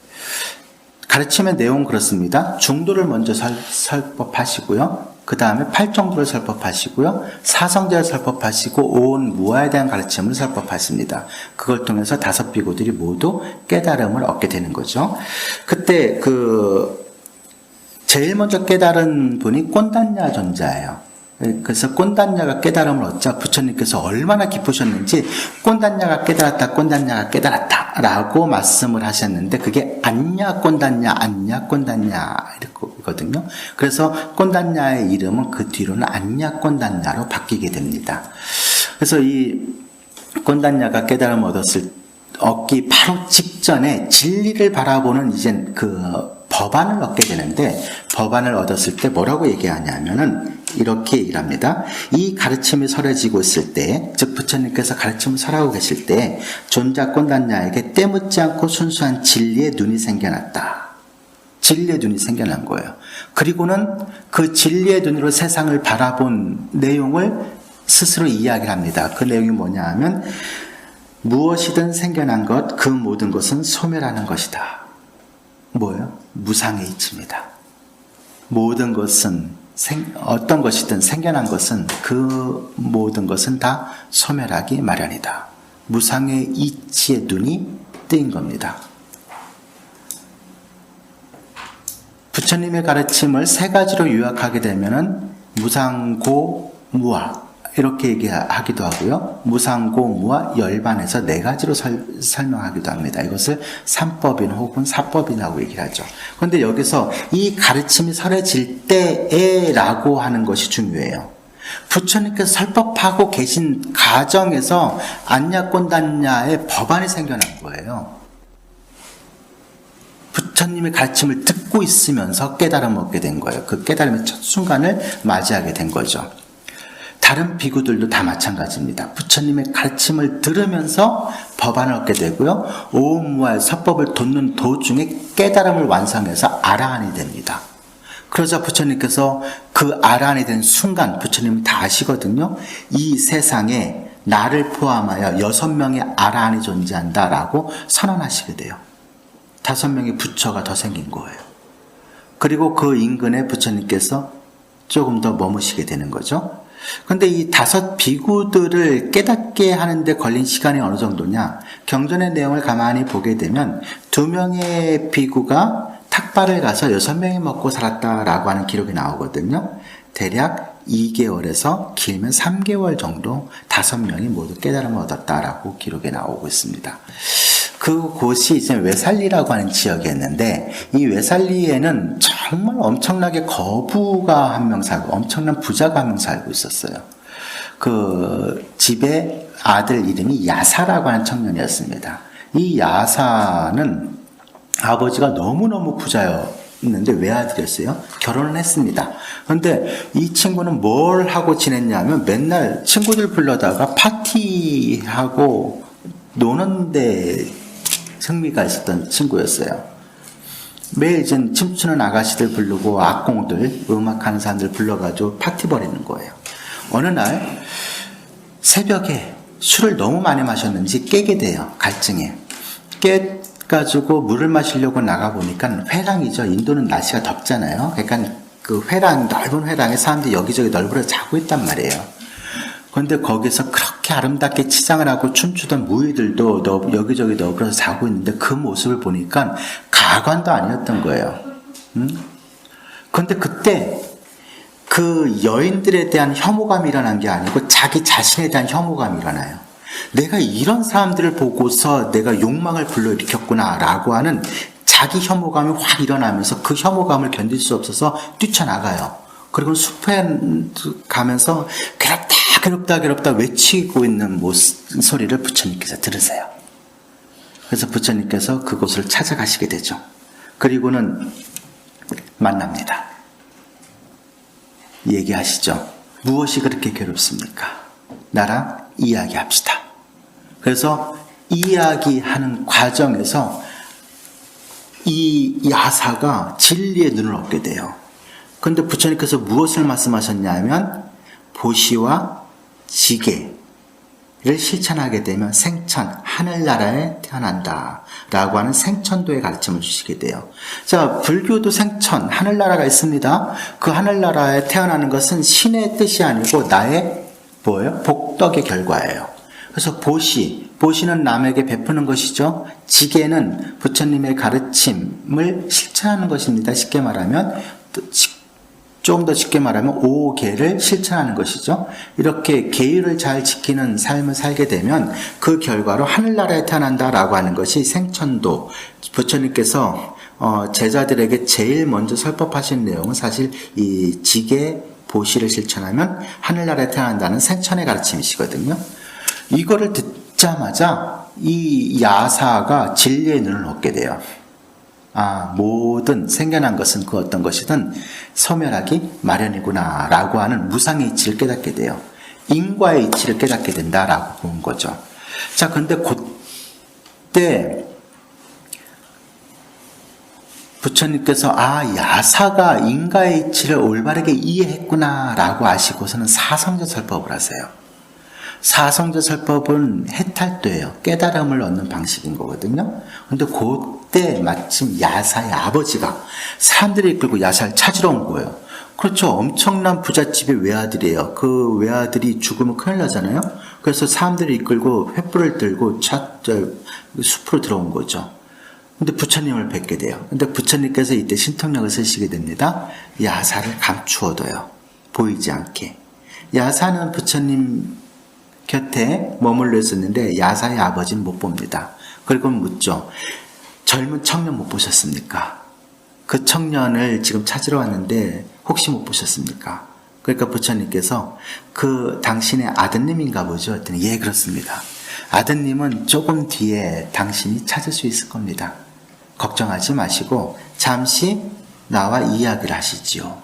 가르침의 내용은 그렇습니다. 중도를 먼저 설법하시고요. 그 다음에 팔정도를 설법하시고요. 사성제를 설법하시고 온 무아에 대한 가르침을 설법하십니다. 그걸 통해서 5 비고들이 모두 깨달음을 얻게 되는 거죠. 그때 제일 먼저 깨달은 분이 꼰단야 존자예요. 그래서 꼰단야가 깨달음을 얻자 부처님께서 얼마나 기쁘셨는지 꼰단야가 깨달았다 라고 말씀을 하셨는데 그게 안냐 꼰단야 이거든요. 그래서 꼰단야의 이름은 그 뒤로는 안냐 꼰단야로 바뀌게 됩니다. 그래서 이 꼰단야가 깨달음을 얻기 바로 직전에 진리를 바라보는 이제 법안을 얻게 되는데 법안을 얻었을 때 뭐라고 얘기하냐면은 이렇게 얘기를 합니다. 이 가르침이 설해지고 있을 때, 즉 부처님께서 가르침을 설하고 계실 때 존자 꼰단야에게 때묻지 않고 순수한 진리의 눈이 생겨났다. 진리의 눈이 생겨난 거예요. 그리고는 그 진리의 눈으로 세상을 바라본 내용을 스스로 이야기를 합니다. 그 내용이 뭐냐 하면 무엇이든 생겨난 것, 그 모든 것은 소멸하는 것이다. 뭐예요? 무상의 이치입니다. 모든 것은 어떤 것이든 생겨난 것은 그 모든 것은 다 소멸하기 마련이다. 무상의 이치의 눈이 뜨인 겁니다. 부처님의 가르침을 세 가지로 요약하게 되면은 무상고 무아 이렇게 얘기하기도 하고요. 무상고 무아 열반에서 네 가지로 설명하기도 합니다. 이것을 삼법인 혹은 사법인이라고 얘기를 하죠. 그런데 여기서 이 가르침이 설해질 때에라고 하는 것이 중요해요. 부처님께서 설법하고 계신 가정에서 안야꼰단야의 법안이 생겨난 거예요. 부처님의 가르침을 듣고 있으면서 깨달음을 얻게 된 거예요. 그 깨달음의 첫 순간을 맞이하게 된 거죠. 다른 비구들도 다 마찬가지입니다. 부처님의 가르침을 들으면서 법안을 얻게 되고요. 오음무아의 서법을 돋는 도중에 깨달음을 완성해서 아라한이 됩니다. 그러자 부처님께서 그 아라한이 된 순간 부처님은 다 아시거든요. 이 세상에 나를 포함하여 6명의 아라한이 존재한다라고 선언하시게 돼요. 5명의 부처가 더 생긴 거예요. 그리고 그 인근에 부처님께서 조금 더 머무시게 되는 거죠. 그런데 이 5 비구들을 깨닫게 하는데 걸린 시간이 어느 정도냐? 경전의 내용을 가만히 보게 되면 2명의 비구가 탁발을 가서 6명이 먹고 살았다라고 하는 기록이 나오거든요. 대략 2개월에서 길면 3개월 정도 5명이 모두 깨달음을 얻었다라고 기록이 나오고 있습니다. 그곳이 이제 외살리라고 하는 지역이었는데 이 외살리에는 정말 엄청나게 거부가 한 명 살고 엄청난 부자가 한 명 살고 있었어요. 그 집의 아들 이름이 야사라고 하는 청년이었습니다. 이 야사는 아버지가 너무너무 부자였는데 외아들이었어요. 결혼을 했습니다. 그런데 이 친구는 뭘 하고 지냈냐면 맨날 친구들 불러다가 파티하고 노는데 흥미가 있었던 친구였어요. 매일 이제 춤추는 아가씨들 부르고 악공들, 음악하는 사람들 불러가지고 파티 벌이는 거예요. 어느 날 새벽에 술을 너무 많이 마셨는지 깨게 돼요. 갈증에. 깨가지고 물을 마시려고 나가보니까 회랑이죠. 인도는 날씨가 덥잖아요. 그러니까 그 회랑, 넓은 회랑에 사람들이 여기저기 널브러져 자고 있단 말이에요. 그런데 거기서 그렇게 아름답게 치장을 하고 춤추던 무희들도 여기저기 너그러서 자고 있는데 그 모습을 보니까 가관도 아니었던 거예요. 그런데 그때 그 여인들에 대한 혐오감이 일어난 게 아니고 자기 자신에 대한 혐오감이 일어나요. 내가 이런 사람들을 보고서 내가 욕망을 불러일으켰구나 라고 하는 자기 혐오감이 확 일어나면서 그 혐오감을 견딜 수 없어서 뛰쳐나가요. 그리고 숲에 가면서 괴롭다 외치고 있는 소리를 부처님께서 들으세요. 그래서 부처님께서 그곳을 찾아가시게 되죠. 그리고는 만납니다. 얘기하시죠. 무엇이 그렇게 괴롭습니까? 나랑 이야기합시다. 그래서 이야기하는 과정에서 이 야사가 진리의 눈을 얻게 돼요. 그런데 부처님께서 무엇을 말씀하셨냐면 보시와 지계를 실천하게 되면 생천, 하늘나라에 태어난다 라고 하는 생천도의 가르침을 주시게 돼요. 자, 불교도 생천, 하늘나라가 있습니다. 그 하늘나라에 태어나는 것은 신의 뜻이 아니고 나의 뭐예요? 복덕의 결과예요. 그래서 보시는 남에게 베푸는 것이죠. 지계는 부처님의 가르침을 실천하는 것입니다. 쉽게 말하면 좀 더 쉽게 말하면 5계를 실천하는 것이죠. 이렇게 계율을 잘 지키는 삶을 살게 되면 그 결과로 하늘나라에 태어난다라고 하는 것이 생천도. 부처님께서 제자들에게 제일 먼저 설법하신 내용은 사실 이 지계 보시를 실천하면 하늘나라에 태어난다는 생천의 가르침이시거든요. 이거를 듣자마자 이 야사가 진리의 눈을 얻게 돼요. 모든 생겨난 것은 그 어떤 것이든 소멸하기 마련이구나 라고 하는 무상의 이치를 깨닫게 돼요. 인과의 이치를 깨닫게 된다라고 본 거죠. 자, 근데 그때 부처님께서 야사가 인과의 이치를 올바르게 이해했구나 라고 아시고서는 사성저 설법을 하세요. 사성저 설법은 해탈도예요. 깨달음을 얻는 방식인 거거든요. 근데 그때 마침 야사의 아버지가 사람들이 이끌고 야사를 찾으러 온 거예요. 그렇죠. 엄청난 부잣집의 외아들이에요. 그 외아들이 죽으면 큰일 나잖아요. 그래서 사람들이 이끌고 횃불을 들고 숲으로 들어온 거죠. 근데 부처님을 뵙게 돼요. 근데 부처님께서 이때 신통력을 쓰시게 됩니다. 야사를 감추어둬요. 보이지 않게. 야사는 부처님 곁에 머물러 있었는데 야사의 아버지는 못 봅니다. 그리고 묻죠. 젊은 청년 못 보셨습니까? 그 청년을 지금 찾으러 왔는데 혹시 못 보셨습니까? 그러니까 부처님께서 그 당신의 아드님인가 보죠. 했더니 예, 그렇습니다. 아드님은 조금 뒤에 당신이 찾을 수 있을 겁니다. 걱정하지 마시고 잠시 나와 이야기를 하시지요.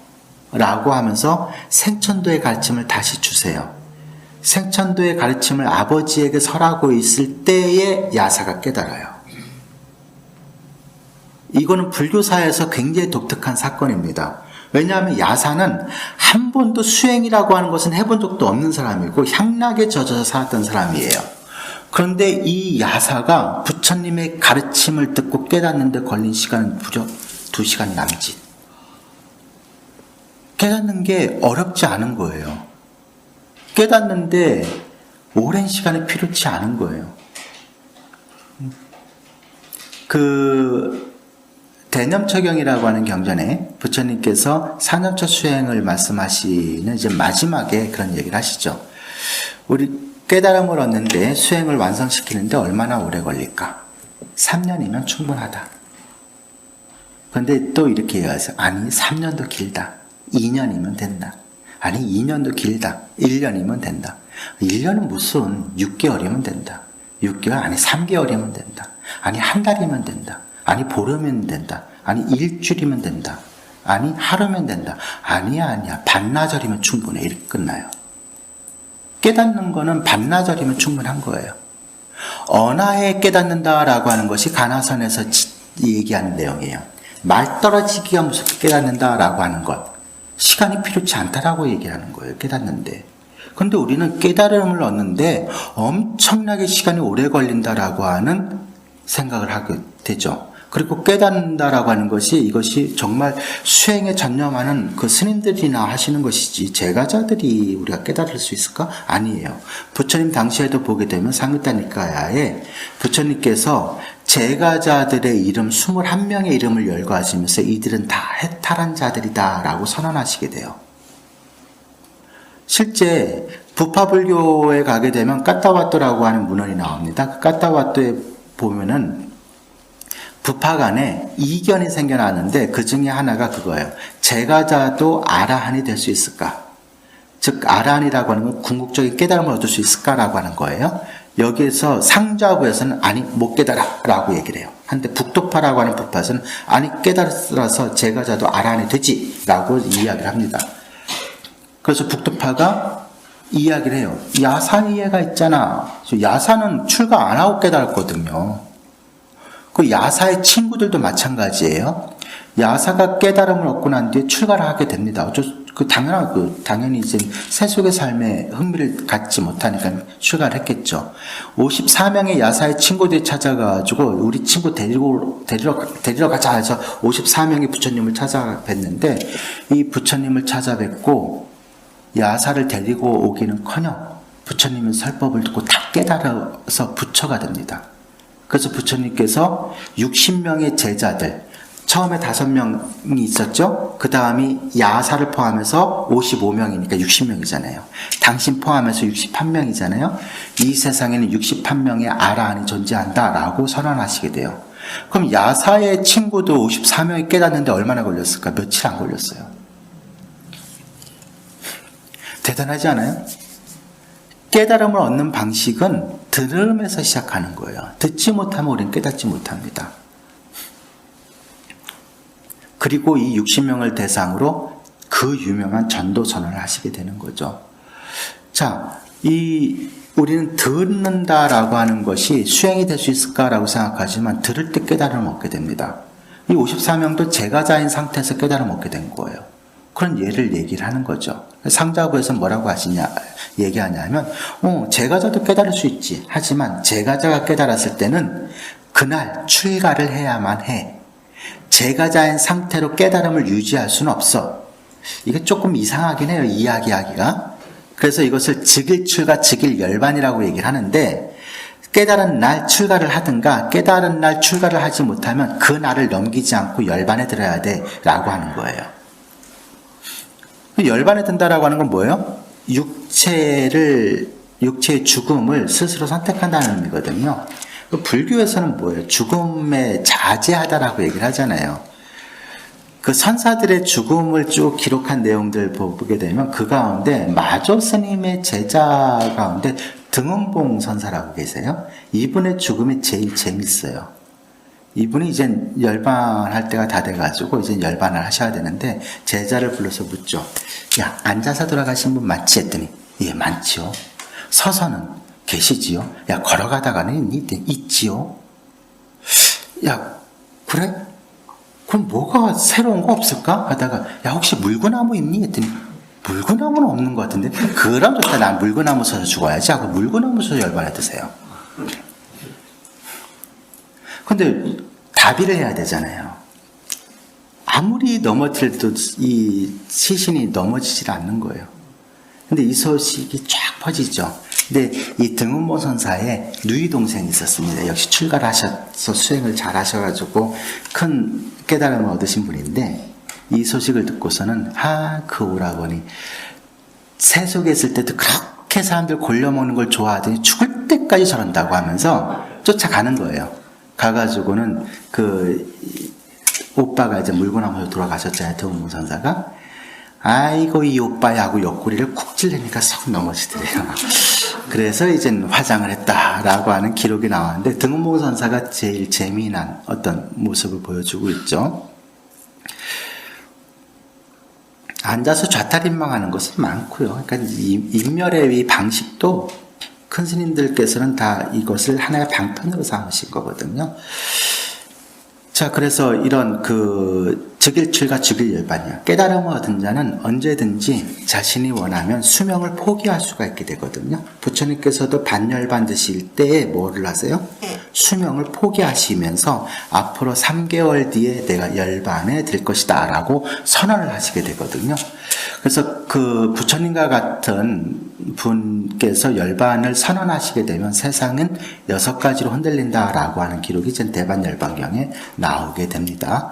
라고 하면서 생천도의 가르침을 다시 주세요. 생천도의 가르침을 아버지에게 설하고 있을 때에 야사가 깨달아요. 이거는 불교사에서 굉장히 독특한 사건입니다. 왜냐하면 야사는 한 번도 수행이라고 하는 것은 해본 적도 없는 사람이고 향락에 젖어서 살았던 사람이에요. 그런데 이 야사가 부처님의 가르침을 듣고 깨닫는데 걸린 시간은 무려 2시간 남짓. 깨닫는 게 어렵지 않은 거예요. 깨닫는데 오랜 시간이 필요치 않은 거예요. 대념처경이라고 하는 경전에 부처님께서 사념처 수행을 말씀하시는 이제 마지막에 그런 얘기를 하시죠. 우리 깨달음을 얻는데 수행을 완성시키는데 얼마나 오래 걸릴까? 3년이면 충분하다. 그런데 또 이렇게 얘기하세요. 아니 3년도 길다. 2년이면 된다. 아니 2년도 길다. 1년이면 된다. 1년은 무슨 6개월이면 된다. 6개월 아니 3개월이면 된다. 아니 한 달이면 된다. 아니 보름이면 된다. 아니 일주일이면 된다. 아니 하루면 된다. 아니야 반나절이면 충분해. 이렇게 끝나요. 깨닫는 거는 반나절이면 충분한 거예요. 언하에 깨닫는다라고 하는 것이 가나선에서 얘기하는 내용이에요. 말 떨어지기가 무섭게 깨닫는다라고 하는 것. 시간이 필요치 않다라고 얘기하는 거예요. 깨닫는데. 그런데 우리는 깨달음을 얻는데 엄청나게 시간이 오래 걸린다라고 하는 생각을 하게 되죠. 그리고 깨닫는다라고 하는 것이 이것이 정말 수행에 전념하는 그 스님들이나 하시는 것이지 제가자들이 우리가 깨달을 수 있을까? 아니에요. 부처님 당시에도 보게 되면 상유다니까야에 부처님께서 제가자들의 이름 21명의 이름을 열거하시면서 이들은 다 해탈한 자들이다 라고 선언하시게 돼요. 실제 부파불교에 가게 되면 까따와또라고 하는 문헌이 나옵니다. 그 까따와또에 보면은 부파 간에 이견이 생겨나는데 그 중에 하나가 그거예요. 제가자도 아라한이 될 수 있을까? 즉 아라한이라고 하는 건 궁극적인 깨달음을 얻을 수 있을까라고 하는 거예요. 여기에서 상좌부에서는 아니 못 깨달아 라고 얘기를 해요. 한데 북도파라고 하는 부파에서는 아니 깨달아서 제가자도 아라한이 되지 라고 이야기를 합니다. 그래서 북도파가 이야기를 해요. 야사 이해가 있잖아. 야사는 출가 안 하고 깨달았거든요. 그 야사의 친구들도 마찬가지예요. 야사가 깨달음을 얻고 난 뒤에 출가를 하게 됩니다. 당연히 이제 세속의 삶에 흥미를 갖지 못하니까 출가를 했겠죠. 54명의 야사의 친구들이 찾아가지고 우리 친구 데리러 가자 해서 54명의 부처님을 찾아뵀는데 이 부처님을 찾아뵙고 야사를 데리고 오기는커녕 부처님의 설법을 듣고 다 깨달아서 부처가 됩니다. 그래서 부처님께서 60명의 제자들, 처음에 5명이 있었죠? 그 다음이 야사를 포함해서 55명이니까 60명이잖아요. 당신 포함해서 61명이잖아요. 이 세상에는 61명의 아라한이 존재한다라고 선언하시게 돼요. 그럼 야사의 친구도 54명이 깨닫는데 얼마나 걸렸을까? 며칠 안 걸렸어요. 대단하지 않아요? 깨달음을 얻는 방식은 들음에서 시작하는 거예요. 듣지 못하면 우리는 깨닫지 못합니다. 그리고 이 60명을 대상으로 그 유명한 전도 선언을 하시게 되는 거죠. 자, 우리는 듣는다라고 하는 것이 수행이 될 수 있을까라고 생각하지만 들을 때 깨달음을 얻게 됩니다. 이 54명도 제가자인 상태에서 깨달음을 얻게 된 거예요. 그런 예를 얘기를 하는 거죠. 상자부에서 뭐라고 얘기하냐면, 제가자도 깨달을 수 있지. 하지만 제가자가 깨달았을 때는 그날 출가를 해야만 해. 제가자인 상태로 깨달음을 유지할 수는 없어. 이게 조금 이상하긴 해요, 이야기하기가. 그래서 이것을 즉일출가, 즉일열반이라고 얘기를 하는데, 깨달은 날 출가를 하든가 깨달은 날 출가를 하지 못하면 그 날을 넘기지 않고 열반에 들어야 돼 라고 하는 거예요. 열반에 든다라고 하는 건 뭐예요? 육체의 죽음을 스스로 선택한다는 의미거든요. 불교에서는 뭐예요? 죽음에 자제하다라고 얘기를 하잖아요. 그 선사들의 죽음을 쭉 기록한 내용들 보게 되면 그 가운데 마조 스님의 제자 가운데 등음봉 선사라고 계세요. 이분의 죽음이 제일 재밌어요. 이분이 이제 열반할 때가 다 돼가지고 이제 열반을 하셔야 되는데 제자를 불러서 묻죠. 야, 앉아서 돌아가신 분 맞지? 했더니 예, 많지요. 서서는 계시지요. 야, 걸어가다가는 있지요. 야, 그래? 그럼 뭐가 새로운 거 없을까? 하다가 야, 혹시 물구나무 있니? 했더니 물구나무는 없는 것 같은데 그럼 좋다. 난 물구나무 서서 죽어야지 하고 물구나무 서서 열반에 드세요. 근데 다비를 해야 되잖아요. 아무리 넘어뜨려도 이 시신이 넘어지질 않는 거예요. 근데 이 소식이 쫙 퍼지죠. 근데 이 등운보 선사의 누이 동생이 있었습니다. 역시 출가를 하셔서 수행을 잘 하셔가지고 큰 깨달음을 얻으신 분인데 이 소식을 듣고서는 그 오라버니 세속에 있을 때도 그렇게 사람들 골려먹는 걸 좋아하더니 죽을 때까지 저런다고 하면서 쫓아가는 거예요. 가가지고는 오빠가 이제 물구나무로 돌아가셨잖아요. 등운보 선사가. 아이고 이 오빠야 하고 옆구리를 쿡 찔르니까 썩 넘어지더래요. 그래서 이제 화장을 했다라고 하는 기록이 나왔는데 등운보 선사가 제일 재미난 어떤 모습을 보여주고 있죠. 앉아서 좌탈인망하는 것은 많고요. 그러니까 인멸의 이 방식도 큰 스님들께서는 다 이것을 하나의 방편으로 삼으신 거거든요. 자, 그래서 이런 즉일출가 즉일열반이야. 깨달음을 얻은 자는 언제든지 자신이 원하면 수명을 포기할 수가 있게 되거든요. 부처님께서도 반열반 드실 때에 뭐를 하세요? 수명을 포기하시면서 앞으로 3개월 뒤에 내가 열반에 들 것이다 라고 선언을 하시게 되거든요. 그래서 그 부처님과 같은 분께서 열반을 선언하시게 되면 세상은 6가지로 흔들린다라고 하는 기록이 전 대반열반경에 나오게 됩니다.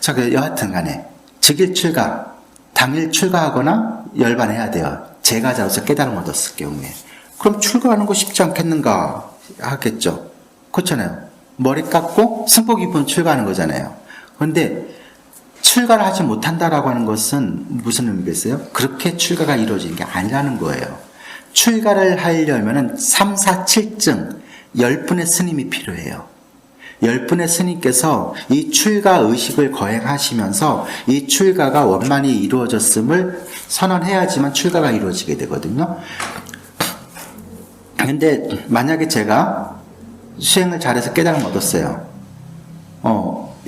자, 여하튼 간에 즉일출가, 당일 출가하거나 열반해야 돼요. 제가자로서 깨달음 얻었을 경우에. 그럼 출가하는 거 쉽지 않겠는가 하겠죠. 그렇잖아요. 머리 깎고 승복 입은 출가하는 거잖아요. 그런데 출가를 하지 못한다라고 하는 것은 무슨 의미겠어요? 그렇게 출가가 이루어지는 게 아니라는 거예요. 출가를 하려면 3, 4, 7증 10분의 스님이 필요해요. 10분의 스님께서 이 출가 의식을 거행하시면서 이 출가가 원만히 이루어졌음을 선언해야지만 출가가 이루어지게 되거든요. 근데 만약에 제가 수행을 잘해서 깨달음을 얻었어요.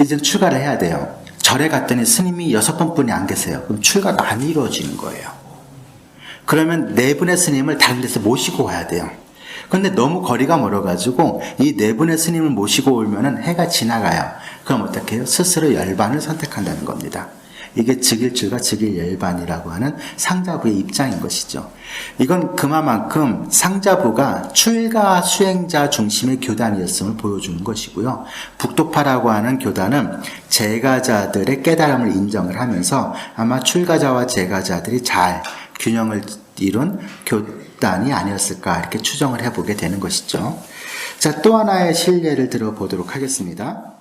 이제 출가를 해야 돼요. 절에 갔더니 스님이 6번뿐이 안 계세요. 그럼 출가가 안 이루어지는 거예요. 그러면 4분의 스님을 다른 데서 모시고 와야 돼요. 그런데 너무 거리가 멀어가지고 이 4분의 스님을 모시고 오면은 해가 지나가요. 그럼 어떻게 해요? 스스로 열반을 선택한다는 겁니다. 이게 즉일출가 즉일열반이라고 하는 상자부의 입장인 것이죠. 이건 그만큼 상자부가 출가 수행자 중심의 교단이었음을 보여주는 것이고요. 북도파라고 하는 교단은 제가자들의 깨달음을 인정을 하면서 아마 출가자와 제가자들이 잘 균형을 이룬 교단이 아니었을까 이렇게 추정을 해보게 되는 것이죠. 자, 또 하나의 실례를 들어보도록 하겠습니다.